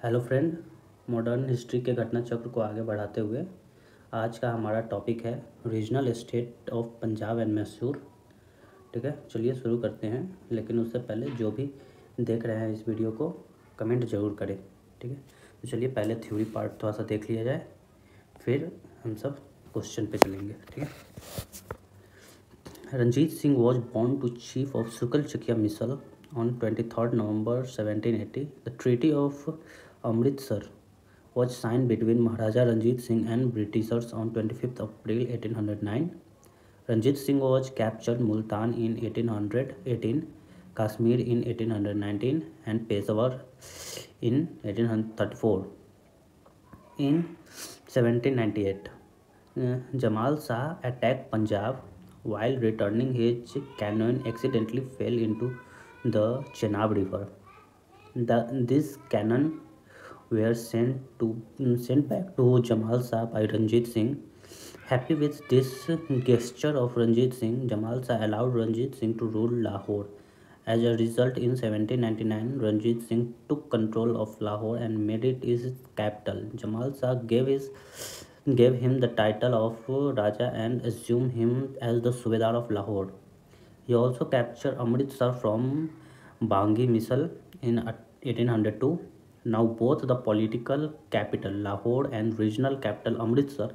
Hello friend. Modern history के घटना चक्र को आगे बढ़ाते हुए आज का हमारा टॉपिक है regional state of Punjab and Mysore. ठीक है, चलिए शुरू करते हैं। लेकिन उससे पहले जो भी देख रहे हैं इस वीडियो को कमेंट ज़रूर करें। ठीक है, तो चलिए पहले थ्योरी पार्ट थोड़ा सा देख लिया जाए, फिर हम सब क्वेश्चन पे चलेंगे। ठीक है। Ranjit Singh was born to chief of Sukal Chakia Misl on 23rd November 1780. The Treaty of Amritsar was signed between Maharaja Ranjit Singh and Britishers on 25th April 1809. Ranjit Singh was captured Multan in 1818, Kashmir in 1819, and Peshawar in 1834. In 1798, Jamal Shah attacked Punjab while returning his cannon accidentally fell into the Chenab River. These cannon were sent back to Jamal Shah by Ranjit Singh. Happy with this gesture of Ranjit Singh, Jamal Shah allowed Ranjit Singh to rule Lahore. As a result, in 1799, Ranjit Singh took control of Lahore and made it his capital. Jamal Shah gave him the title of Raja and assumed him as the Subedar of Lahore. He also captured Amritsar from Bhangi Misl in 1802. Now both the political capital Lahore and regional capital Amritsar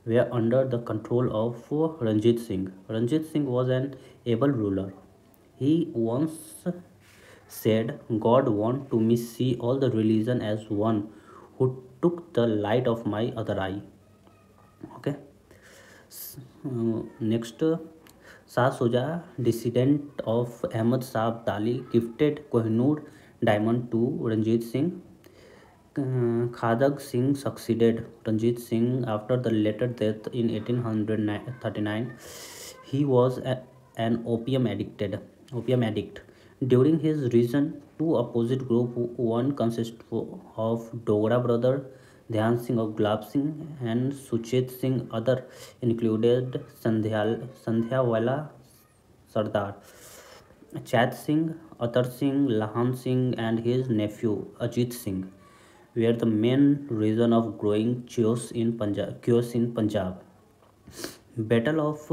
were under the control of Ranjit Singh. Ranjit Singh was an able ruler. He once said, God want to me see all the religion as one who took the light of my other eye. Okay. Next, Shah Shuja, descendant of Ahmad Shah Abdali, gifted Kohinoor diamond to Ranjit Singh. Khadag Singh succeeded Ranjit Singh after the latter death in 1839. He was an opium addict. During his reign, two opposite groups, one consisted of Dogra brother Dhyan Singh of Gulab Singh and Suchet Singh, other included Sandhyawala Sardar, Chat Singh, Atar Singh, Lahan Singh, and his nephew Ajit Singh were the main reason of growing chaos in Punjab. Battle of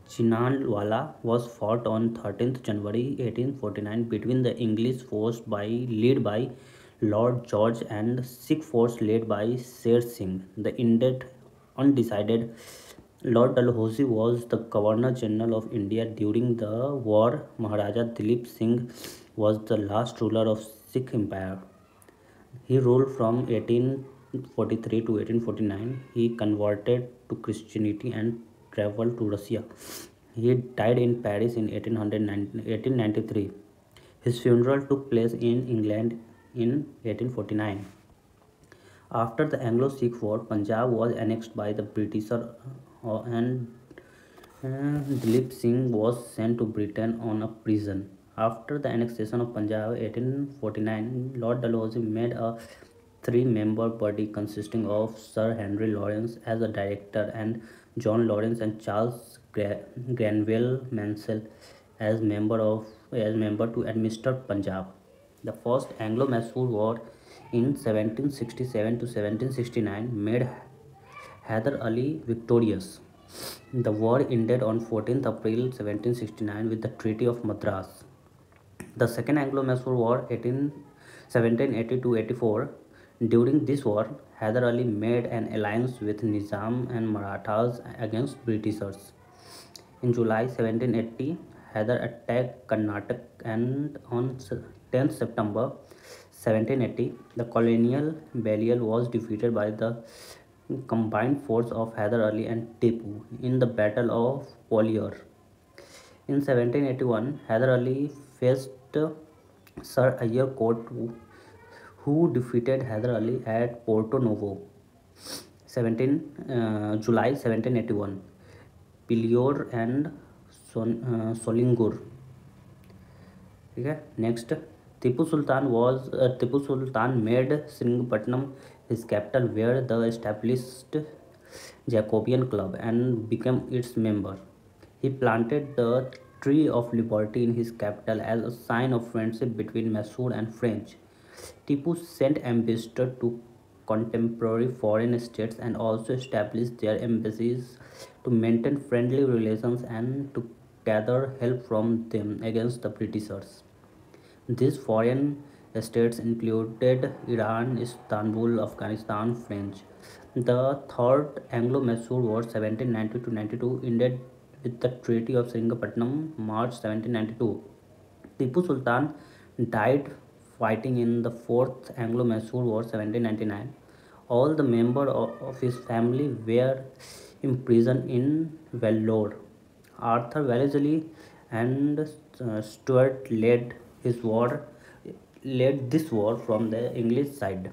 Chinandwala was fought on 13th January 1849 between the English force led by Lord George and Sikh force led by Sher Singh. The undecided Lord Dalhousie was the Governor General of India during the war. Maharaja Dilip Singh was the last ruler of Sikh Empire. He ruled from 1843 to 1849. He converted to Christianity and traveled to Russia. He died in Paris in 1893. His funeral took place in England in 1849. After the Anglo-Sikh War, Punjab was annexed by the Britishers and Dilip Singh was sent to Britain on a prison. After the annexation of Punjab 1849, Lord Dalhousie made a three-member body consisting of Sir Henry Lawrence as a director and John Lawrence and Charles Granville Mansell as member to administer Punjab. The first Anglo-Mysore War in 1767 to 1769 made Hyder Ali victorious. The war ended on 14th April 1769 with the Treaty of Madras. The Second Anglo-Mysore War 1780-84. During this war, Hyder Ali made an alliance with Nizam and Marathas against Britishers. In July 1780, Hyder attacked Karnataka and on 10th September 1780, the colonial Balliol was defeated by the combined force of Hyder Ali and Tipu in the Battle of Polior. In 1781, Hyder Ali faced Sir Ayer Court, who defeated Hyder Ali at Porto Novo. 17 July 1781, Pilior and Solingur. ठीक है, next Tipu Sultan made Sringapatnam his capital, where the established Jacobean Club and became its member. He planted the Tree of Liberty in his capital as a sign of friendship between Mysore and French. Tipu sent ambassadors to contemporary foreign states and also established their embassies to maintain friendly relations and to gather help from them against the Britishers. These foreign states included Iran, Istanbul, Afghanistan, French. The Third Anglo-Mysore War 1790-92 ended with the Treaty of Seringapatam, March 1792. Tipu Sultan died fighting in the Fourth Anglo-Mysore War 1799. All the members of his family were imprisoned in Vellore. Arthur Wellesley and Stuart led this war from the English side.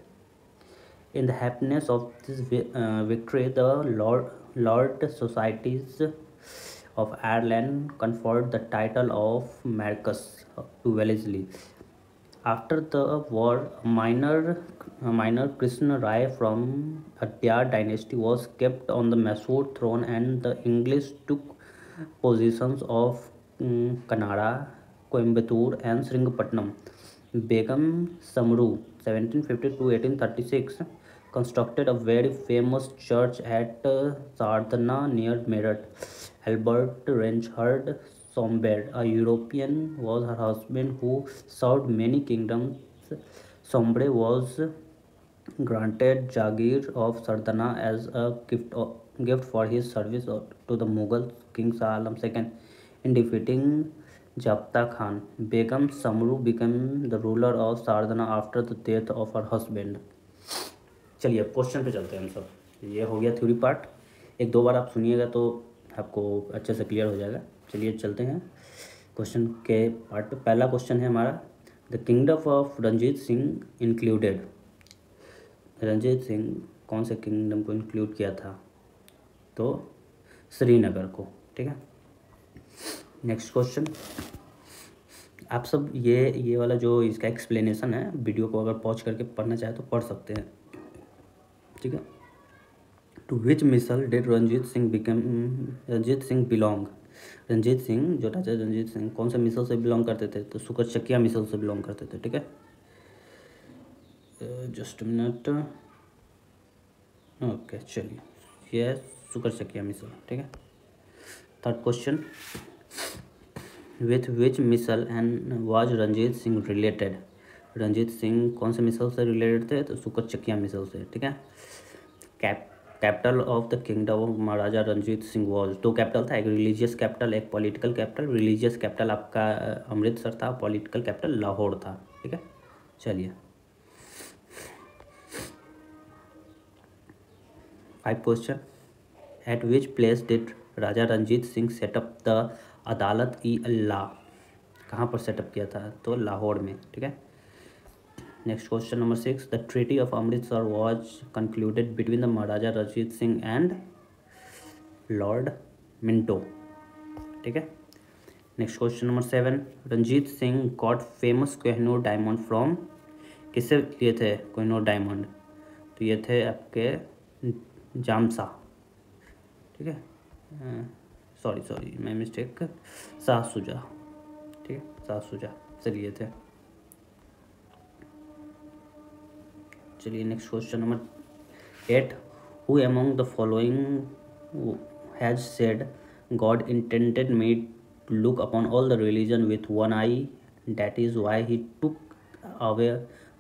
In the happiness of this victory, the Lord Societies of Ireland conferred the title of Marquess to Wellesley. After the war, a minor Krishna Rai from Adyar dynasty was kept on the Mysore throne, and the English took possessions of Kannada, Coimbatore, and Sringapatnam. Begum Samru, 1750 to 1836, constructed a very famous church at Sardana near Meerut. Albert Reinhard Sombert, a European, was her husband who served many kingdoms. Sombre was granted Jagir of Sardana as a gift for his service to the Mughal king Shah Alam II in defeating Jabta Khan. Begum Samru became the ruler of Sardana after the death of her husband. चलिए अब question पे चलते हैं हम सब. ये हो गया थ्योरी पार्ट. एक दो बार आप सुनिएगा तो आपको अच्छे से क्लियर हो जाएगा. चलिए चलते हैं क्वेश्चन के पार्ट पे. पहला क्वेश्चन है हमारा, the kingdom of Ranjit Singh included. Ranjit Singh कौन से किंगडम को इंक्लूड किया था? तो श्रीनगर को. ठीक है. Next question. आप सब ये वाला जो इसका एक्सप्लेनेशन है, वीडियो को अगर पॉज करके पढ़ना चाहे तो पढ़ सकते हैं. ठीक है. To which misl did Ranjit Singh belong. Ranjit Singh, जो राजा रंजीत सिंह कौन से मिसल से बिलोंग करते थे? तो सुकरचकिया मिसल से बिलोंग करते थे. ठीक है. Just minute. ओके चलिए, ये सुकरचकिया मिसल. ठीक है. Third question, with which misl and was Ranjit Singh related. Ranjit Singh कौन से मिसल से रिलेटेड थे? तो सुकरचकिया मिसल से. ठीक है. Capital of the kingdom of Maharaja Ranjit Singh was. दो कैपिटल था, एक रिलीजियस कैपिटल, एक पॉलिटिकल कैपिटल. रिलीजियस कैपिटल आपका अमृतसर था, पॉलिटिकल कैपिटल लाहौर था. ठीक है. चलिए 5 question. At which place did Raja Ranjit Singh set up the Adalat e अल्लाह. कहाँ पर सेटअप किया था? तो लाहौर में. ठीक है. Next question number 6, the treaty of Amritsar was concluded between the Maharaja Ranjit Singh and Lord Minto. ठीक है. Next question number 7, Ranjit Singh got famous Kohinoor diamond from. किससे लिए थे कोहिनूर डायमंड? तो ये थे आपके जामसा. ठीक है. सॉरी मैं मिस्टेक. शाह शुजा. ठीक है. शाह शुजा से लिए थे. चलिए next question number 8, who among the following has said God intended me to look upon all the religion with one eye, that is why he took away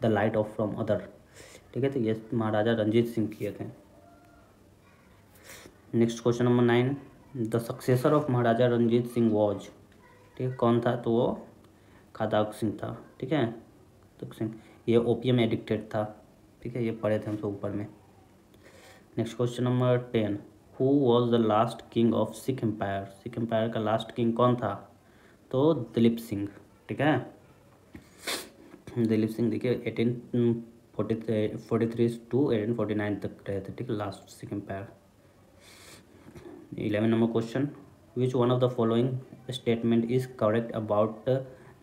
the light of from other. ठीक है. तो ये महाराजा रंजीत सिंह किए थे. Next question number 9, the successor of Maharaja Ranjit Singh was. ठीक है. कौन था? तो वो खादाक सिंह था. ठीक है. तो सिंह ये ओपीएम एडिक्टेड था. ठीक है. ये पढ़े थे हम सब ऊपर में. Next question number 10, who was the last king of Sikh empire. Sikh empire का लास्ट किंग कौन था? तो दिलीप सिंह. ठीक है. दिलीप सिंह देखिए 1843 टू 1849 तक रहे थे. ठीक है. Last Sikh empire. 11 number question, which one of the following statement is correct about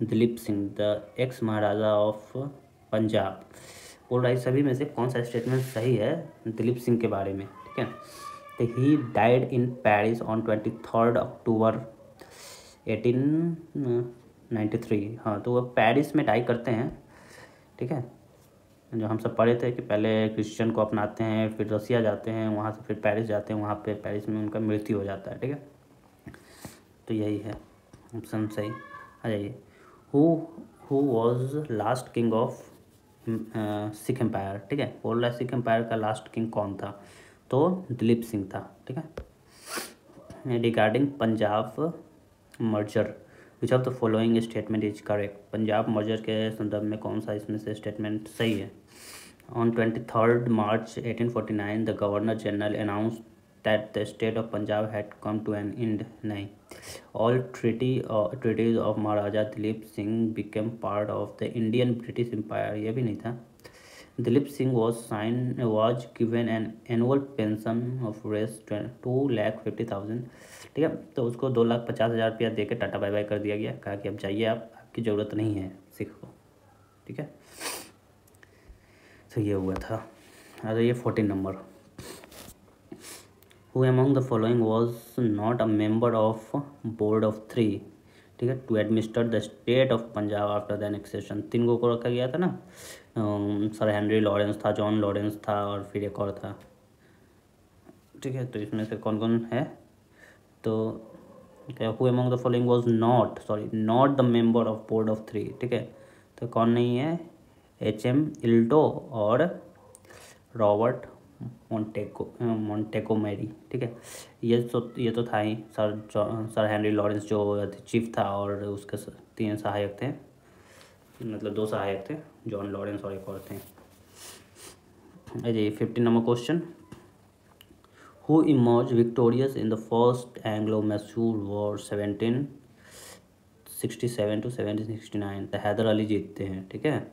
Dilip Singh the ex Maharaja of Punjab. बोल रहा है सभी में से कौन सा स्टेटमेंट सही है दिलीप सिंह के बारे में. ठीक है. तो he died in Paris on 23 अक्टूबर 1893. हाँ, तो वह पेरिस में डाई करते हैं. ठीक है. जो हम सब पढ़े थे कि पहले क्रिश्चियन को अपनाते हैं, फिर रसिया जाते हैं, वहाँ से फिर पेरिस जाते हैं, वहाँ पे पेरिस में उनका मृत्यु हो जाता है। ठीक है, तो यही है ऑप्शन सही। आ जाइए, who who was last king of Sikh empire. ठीक है, बोल रहा है सिख एम्पायर का लास्ट किंग कौन था, तो दिलीप सिंह था। ठीक है, regarding Punjab merger which of the following statement is correct. Punjab merger के संदर्भ में कौन सा इसमें से स्टेटमेंट सही है। On 23rd March 1849 the governor general announce that the state of Punjab had come to an end. नहीं, all treaties of Maharaja Dilip Singh became part of the Indian British empire. ये भी नहीं था। Dilip Singh was given an annual pension of Rs 2,50,000। ठीक है, तो उसको 2,50,000 रुपया दे के टाटा बाय बाय कर दिया गया, कहा कि अब जाइए आप, आपकी ज़रूरत नहीं है सिख को। ठीक है, तो ये हुआ था। अरे ये 14 number, who among the following was not a member of board of three। ठीक है, to administer the state of Punjab after the annexation. 3 को रखा गया था ना, सर हेनरी लॉरेंस था, जॉन लॉरेंस था, और फिर एक और था। ठीक है, तो इसमें से कौन कौन है, तो who among the following was not the member of board of three. ठीक है, तो कौन नहीं है, HM इल्टो और रॉबर्ट मोंटेगोमेरी। ठीक है, ये तो था ही। सर हेनरी लॉरेंस जो चीफ था, और उसके 3 सहायक थे, मतलब 2 सहायक थे, जॉन लॉरेंस और एक और थे। जी 15 number question, who emerge victorious in the first Anglo Mysore war 1767 to 1769। तो हैदर अली जीतते हैं। ठीक है,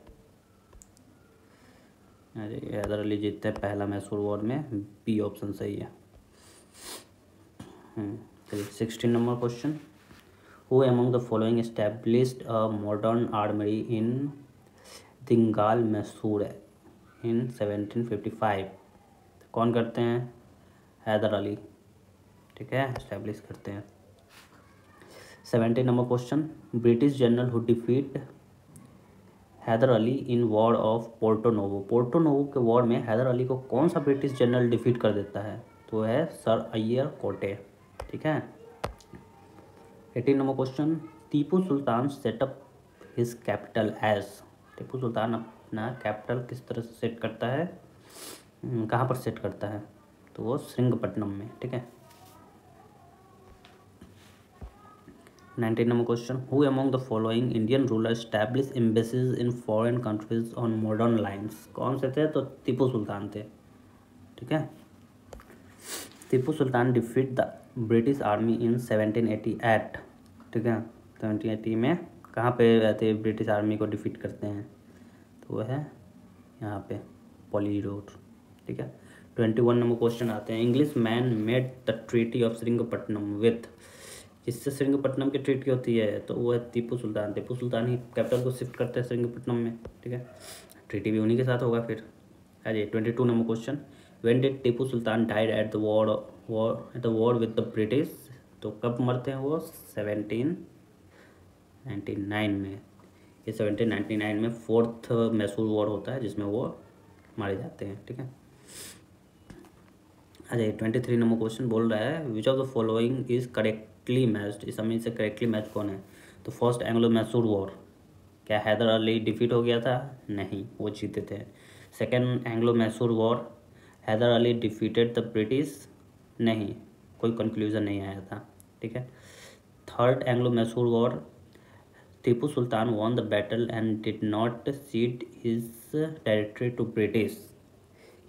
अरे हैदर अली जीतते हैं पहला मैसूर वॉर में, बी ऑप्शन सही है। चलिए 16 number question, who among the following established a modern armoury in Dindigul Mysore in 1755। कौन करते हैं, हैदर अली। ठीक है, एस्टेब्लिश करते हैं। 17 number question, British general who defeat Hyder Ali in war of Porto Novo. Porto Novo के वॉर में हैदर अली को कौन सा ब्रिटिश जनरल डिफीट कर देता है, तो है सर अय्यर कोटे। ठीक है, 18 number question, Tipu Sultan set up his capital as. Tipu Sultan अपना कैपिटल किस तरह से सेट करता है, कहाँ पर सेट करता है, तो वो श्रीरंगपट्टनम में। ठीक है, 19 number question, who among the following Indian ruler establish embassies in foreign countries on modern lines. कौन से थे, तो टीपू सुल्तान थे। ठीक है, Tipu Sultan defeat the British army in 1788। ठीक है, 1780 में कहाँ पे रहते ब्रिटिश आर्मी को डिफीट करते हैं, तो वो है यहाँ पे पॉली रोड। ठीक है, 21 नंबर क्वेश्चन आते हैं, Englishman made the treaty of Srirangapatnam with. जिससे श्रीरंगपट्टनम की ट्रीटी होती है, तो वो है टीपू सुल्तान। टीपू सुल्तान ही कैपिटल को शिफ्ट करते हैं श्रीरंगपट्टनम में। ठीक है, ट्रीटी भी उन्हीं के साथ होगा फिर। अरे 22 number question, when did Tipu Sultan died at the war with the British. तो कब मरते हैं वो, 1799 में। ये 1799 में 4th मैसूर वॉर होता है, जिसमें वो मारे जाते हैं। ठीक है, अच्छा 23 नंबर क्वेश्चन बोल रहा है, विच of the following is correctly matched. इस समय से करेक्टली मैच कौन है, तो फर्स्ट एंग्लो मैसूर वॉर, क्या हैदर अली डिफीट हो गया था, नहीं, वो जीते थे। Second Anglo Mysore war, Hyder Ali defeated the British, नहीं, कोई कंक्लूजन नहीं आया था। ठीक है, third Anglo Mysore war, Tipu Sultan won the battle and did not cede his territory to British,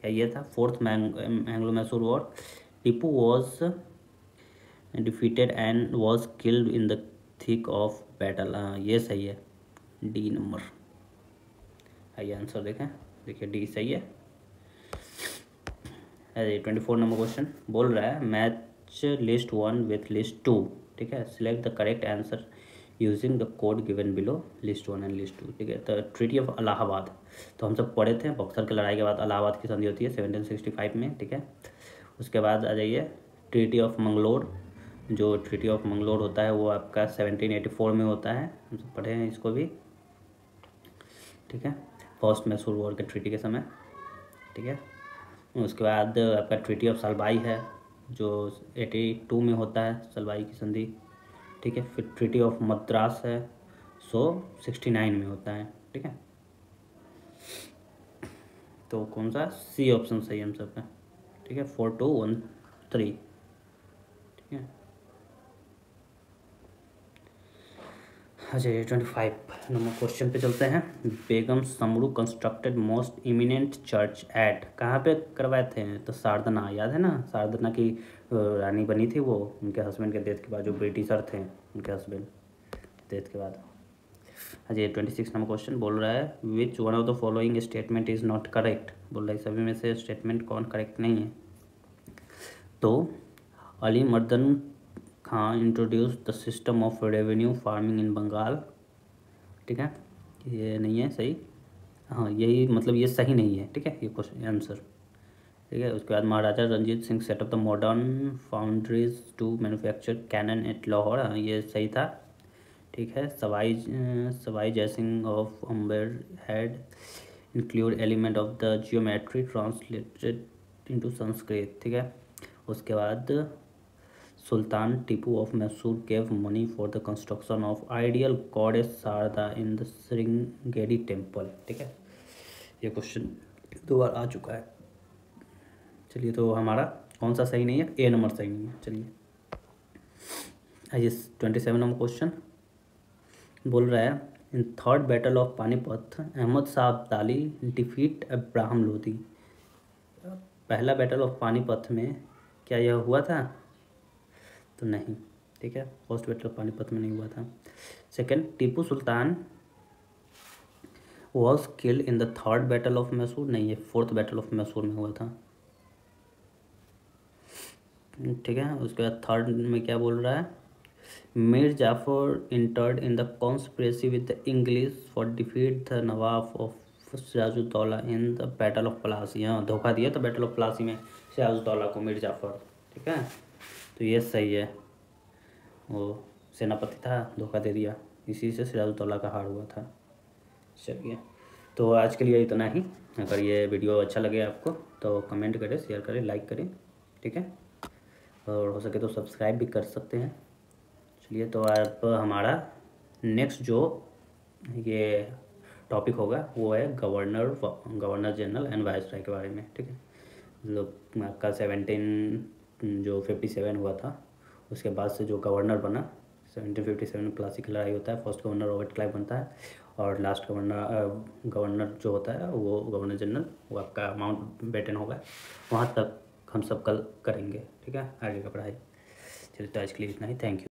क्या ये था। Fourth Anglo Mysore war, Tipu was defeated and was killed in the thick of battle. ये सही है, डी नंबर। आइए आंसर देखें, देखिए डी सही है। अरे 24 नंबर क्वेश्चन बोल रहा है, मैच लिस्ट 1 विथ लिस्ट 2। ठीक है, select the correct answer using the code given below, list 1 and list 2। ठीक है, तो ट्रीटी ऑफ इलाहाबाद, तो हम सब पढ़े थे, बक्सर की लड़ाई के बाद इलाहाबाद की संधि होती है 1765 में। ठीक है, उसके बाद आ जाइए ट्रीटी ऑफ मंगलोर। जो ट्रीटी ऑफ मंगलोर होता है वो आपका 1784 में होता है, हम सब पढ़े हैं इसको भी। ठीक है, फर्स्ट मैसूर वॉर के ट्रीटी के समय, ठीक है। उसके बाद आपका ट्रीटी ऑफ सलबाई है जो 82 में होता है, सलबाई की संधि, ठीक है। फिर ट्रीटी ऑफ मद्रास है 69 में होता है, ठीक है। तो कौन सा, सी ऑप्शन सही है हम सबका, ठीक है। 4213, ठीक है। अच्छा, 25 नंबर क्वेश्चन पे चलते हैं। Begum Samru constructed most eminent church at, कहाँ पे करवाए थे? तो सारदना, याद है ना, सारदना की रानी बनी थी वो उनके हस्बैंड के डेथ के बाद, जो ब्रिटिशर थे उनके हस्बैंड डेथ के बाद। अच्छा, 26 नंबर क्वेश्चन बोल रहा है विच one of the following statement is not correct, बोल रहा है सभी में से स्टेटमेंट कौन करेक्ट नहीं है। तो Ali Mardan Khan introduce the system of revenue farming in Bengal, ठीक है, ये नहीं है सही। हाँ, यही मतलब ये सही नहीं है, ठीक है, ये क्वेश्चन आंसर, ठीक है। उसके बाद Maharaja Ranjit Singh set up the modern foundries to manufacture cannon at Lahore, हाँ ये सही था, ठीक है। Sawai Jai Singh of Amber had include element of the geometry translated into Sanskrit, ठीक है। उसके बाद Sultan Tipu of Mysore gave money for the construction of ideal goddess Sharada in the Sringeri temple, ठीक है। ये क्वेश्चन 2 बार आ चुका है। चलिए, तो हमारा कौन सा सही नहीं है? ए नंबर सही नहीं है। चलिए, आइए 27 नंबर क्वेश्चन बोल रहा है in third battle of Panipat Ahmad Shah Abdali defeat Abraham Lodi. पहला बैटल ऑफ पानीपत में क्या यह हुआ था? तो नहीं, ठीक है, फर्स्ट बैटल ऑफ पानीपत में नहीं हुआ था। Second, Tipu Sultan was killed in the third battle of Mysore, नहीं, ये फोर्थ बैटल ऑफ मैसूर में हुआ था, ठीक है। उसके बाद थर्ड में क्या बोल रहा है, Mir Jafar entered in the conspiracy with the English for defeat the nawab of Sirajuddaulah in the battle of Plassey, हाँ धोखा दिया था बैटल ऑफ प्लासी में सिराजुद्दौला को मीर जाफर, ठीक है। तो ये सही है, वो सेनापति था, धोखा दे दिया, इसी से सिराजुद्दौला का हार हुआ था। चलिए, तो आज के लिए इतना ही। अगर ये वीडियो अच्छा लगे आपको तो कमेंट करें, शेयर करें, लाइक करें, ठीक है, और हो सके तो सब्सक्राइब भी कर सकते हैं। चलिए, तो आप हमारा नेक्स्ट जो ये टॉपिक होगा वो है गवर्नर जनरल एंड वायसराय के बारे में, ठीक है। मतलब आपका 57 हुआ था, उसके बाद से जो गवर्नर बना 1757 में प्लासी की लड़ाई होता है, फर्स्ट गवर्नर रॉबर्ट क्लाइव बनता है, और लास्ट गवर्नर जो होता है वो गवर्नर जनरल, वो आपका माउंट बेटन होगा। वहाँ तक हम सब कल करेंगे, ठीक है, आगे का पढ़ाई। चलिए, तो आज के लिए इतना ही, थैंक यू।